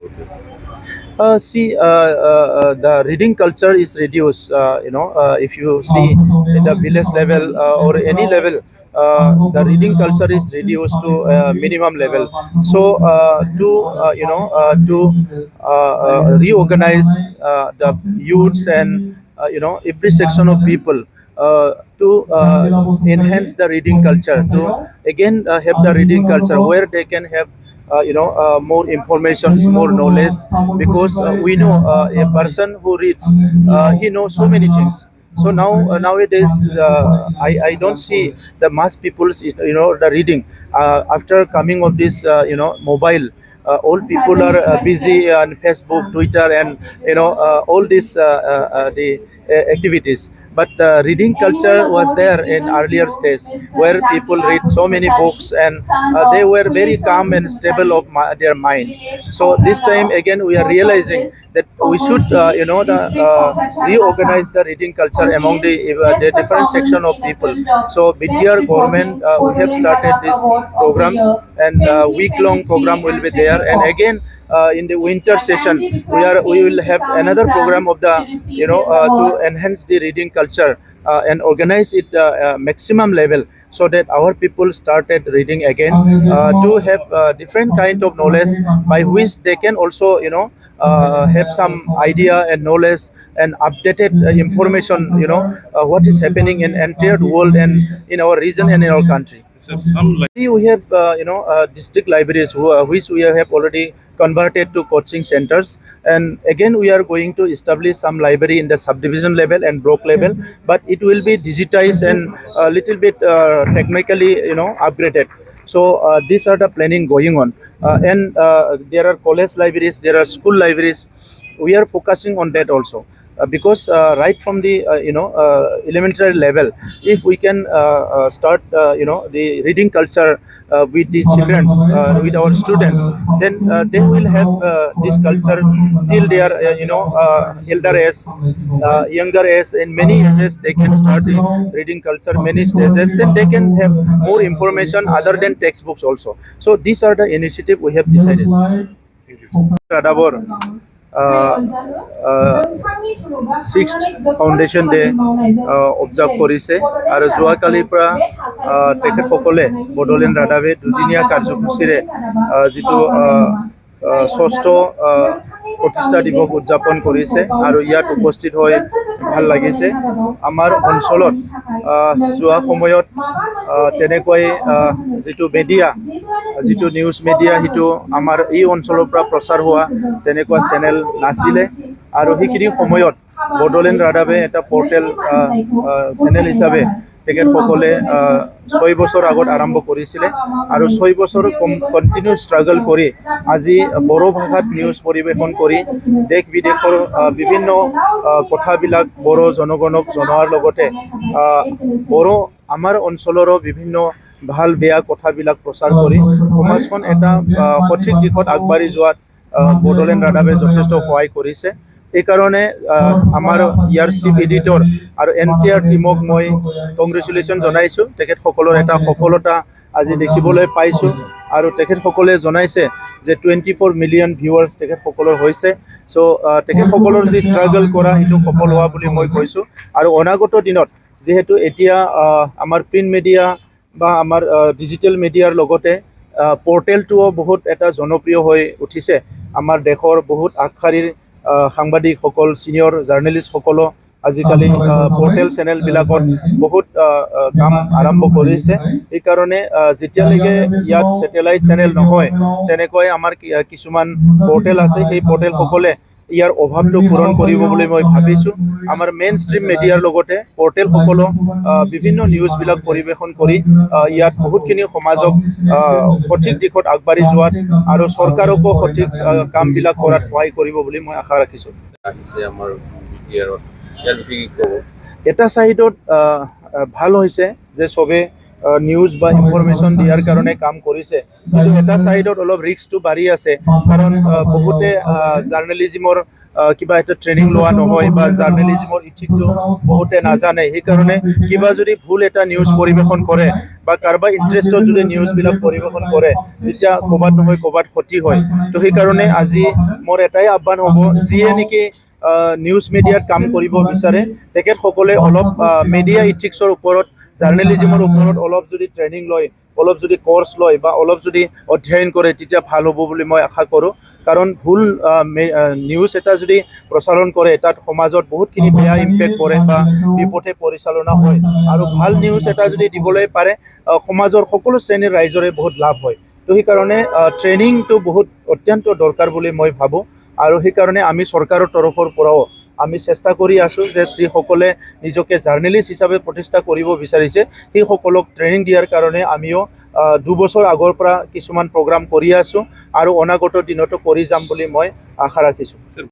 The reading culture is reduced. If you see in the village level or any level, the reading culture is reduced to minimum level. So to reorganize the youths and every section of people to enhance the reading culture, to again have the reading culture where they can have more information, more knowledge, because we know a person who reads, he knows so many things. So nowadays, I don't see the mass people's the reading after coming of this mobile. All people are busy on Facebook, Twitter, and all these the activities. But reading culture was there in earlier stage, where people read so many books, and they were very calm and stable of their mind. So this time again, we are realizing that we should, reorganize the reading culture among the different section of people. So with dear government, we have started these programs, and week-long program will be there. And again, in the winter session, we will have another program of the to enhance the reading culture and organize it maximum level, so that our people started reading again, to have different kind of knowledge, by which they can also have some idea and knowledge and updated information, what is happening in entire world and in our region and in our country. So some like We have district libraries which we have already converted to coaching centers, and again we are going to establish some library in the subdivision level and block level, but it will be digitized and a little bit technically upgraded. So these are the planning going on, and there are college libraries, there are school libraries. We are focusing on that also, because right from the elementary level, if we can start the reading culture with the children, with our students, then they will have this culture till they are elder age, younger age. In many ages they can start the reading culture, many stages, then they can have more information other than textbooks also. So these are the initiative we have decided. Radabor sixth foundation day observe কৰিছে, আৰু যোৱাকালিৰ পৰা তেখেতসকলে বড়োলেণ্ড ৰাদাবে দুদিনীয়া কাৰ্যসূচীৰে যিটো ষষ্ঠ প্ৰতিষ্ঠা দিৱস উদযাপন কৰিছে, আৰু ইয়াত উপস্থিত হৈ ভাল লাগিছে। আমাৰ অঞ্চলত যোৱা সময়ত তেনেকৈ যিটো মিডিয়া, যিটো নিউজ মিডিয়া, সেইটো আমাৰ এই অঞ্চলৰ পৰা প্ৰচাৰ হোৱা তেনেকুৱা চেনেল নাছিলে, আৰু সেইখিনি সময়ত বড়োলেণ্ড ৰাদাবে এটা পৰ্টেল চেনেল হিচাপে তেখেতসকলে 6 বছৰ আগত আৰম্ভ কৰিছিলে, আৰু 6 বছৰ কণ্টিনিউ ষ্ট্ৰাগল কৰি আজি বড়ো ভাষাত নিউজ পৰিৱেশন কৰি দেশ বিদেশৰ বিভিন্ন কথাবিলাক বড়ো জনগণক জনোৱাৰ লগতে বড়ো আমাৰ অঞ্চলৰো বিভিন্ন ভাল বেয়া কথাবিলাক প্ৰচাৰ কৰি সমাজখন এটা সঠিক দিশত আগবাঢ়ি যোৱাত বড়োলেণ্ড ৰাদাবে যথেষ্ট সহায় কৰিছে। এইকাৰণে আমাৰ ইয়াৰ চিফ এডিটৰ আৰু এণ্টায়াৰ টিমক মই কংগ্ৰেচুলেশ্যন জনাইছোঁ। তেখেতসকলৰ এটা সফলতা আজি দেখিবলৈ পাইছোঁ, আৰু তেখেতসকলে জনাইছে যে 24 মিলিয়ন ভিউৱাৰ্ছ তেখেতসকলৰ হৈছে। চ' তেখেতসকলৰ যি ষ্ট্ৰাগল কৰা সেইটো সফল হোৱা বুলি মই কৈছোঁ। আৰু অনাগত দিনত যিহেতু এতিয়া আমাৰ প্ৰিণ্ট মিডিয়া বা আমাৰ ডিজিটেল মিডিয়াৰ লগতে পৰ্টেলটোও বহুত এটা জনপ্ৰিয় হৈ উঠিছে। আমাৰ দেশৰ বহুত আগশাৰীৰ সাংবাদিকসকল, ছিনিয়ৰ জাৰ্নেলিষ্টসকলো আজিকালি পৰ্টেল চেনেলবিলাকত বহুত কাম আৰম্ভ কৰিছে। সেইকাৰণে যেতিয়ালৈকে ইয়াত ছেটেলাইট চেনেল নহয়, তেনেকৈ আমাৰ কিছুমান পৰ্টেল আছে, সেই পৰ্টেলসকলে ইয়াৰ অভাৱটো পূৰণ কৰিব বুলি মই ভাবিছোঁ। আমাৰ মেইন ষ্ট্ৰীম মিডিয়াৰ লগতে পৰ্টেলসকলো বিভিন্ন নিউজবিলাক পৰিৱেশন কৰি ইয়াত বহুতখিনি সমাজক সঠিক দিশত আগবাঢ়ি যোৱাত আৰু চৰকাৰকো সঠিক কামবিলাক কৰাত সহায় কৰিব বুলি মই আশা ৰাখিছোঁ। এটা চাইডত ভাল হৈছে যে চবে নিউজ বা ইনফৰমেশ্যন দিয়াৰ কাৰণে কাম কৰিছে, কিন্তু এটা চাইডত অলপ ৰিস্কটো বাঢ়ি আছে, কাৰণ বহুতে জাৰ্নেলিজিমৰ কিবা এটা ট্ৰেইনিং লোৱা নহয় বা জাৰ্নেলিজিমৰ ইথিকটো বহুতে নাজানে। সেইকাৰণে কিবা যদি ভুল এটা নিউজ পৰিৱেশন কৰে বা কাৰোবাৰ ইণ্টাৰেষ্টত যদি নিউজবিলাক পৰিৱেশন কৰে, তেতিয়া ক'ৰবাত নহয় ক'ৰবাত ক্ষতি হয়। তো সেইকাৰণে আজি মোৰ এটাই আহ্বান হ'ব, যিয়ে নেকি নিউজ মিডিয়াত কাম কৰিব বিচাৰে তেখেতসকলে অলপ মিডিয়া ইথিক্সৰ ওপৰত, জাৰ্নেলিজিমৰ ওপৰত অলপ যদি ট্ৰেইনিং লয়, অলপ যদি কোৰ্চ লয় বা অলপ যদি অধ্যয়ন কৰে তেতিয়া ভাল হ'ব বুলি মই আশা কৰোঁ। কাৰণ ভুল নিউজ এটা যদি প্ৰচাৰণ কৰে তাত সমাজত বহুতখিনি বেয়া ইম্পেক্ট পৰে বা বিপথে পৰিচালনা হয়, আৰু ভাল নিউজ এটা যদি দিবলৈ পাৰে সমাজৰ সকলো শ্ৰেণীৰ ৰাইজৰে বহুত লাভ হয়। তো সেইকাৰণে ট্ৰেইনিংটো বহুত অত্যন্ত দৰকাৰ বুলি মই ভাবোঁ, আৰু সেইকাৰণে আমি চৰকাৰৰ তৰফৰ পৰাও আমি চেষ্টা কৰি আছোঁ যে যিসকলে নিজকে জাৰ্নেলিষ্ট হিচাপে প্ৰতিষ্ঠা কৰিব বিচাৰিছে সেইসকলক ট্ৰেইনিং দিয়াৰ কাৰণে আমিও 2 বছৰ আগৰ পৰা কিছুমান প্ৰগ্ৰাম কৰি আছোঁ আৰু অনাগত দিনতো কৰি যাম বুলি মই আশা ৰাখিছোঁ।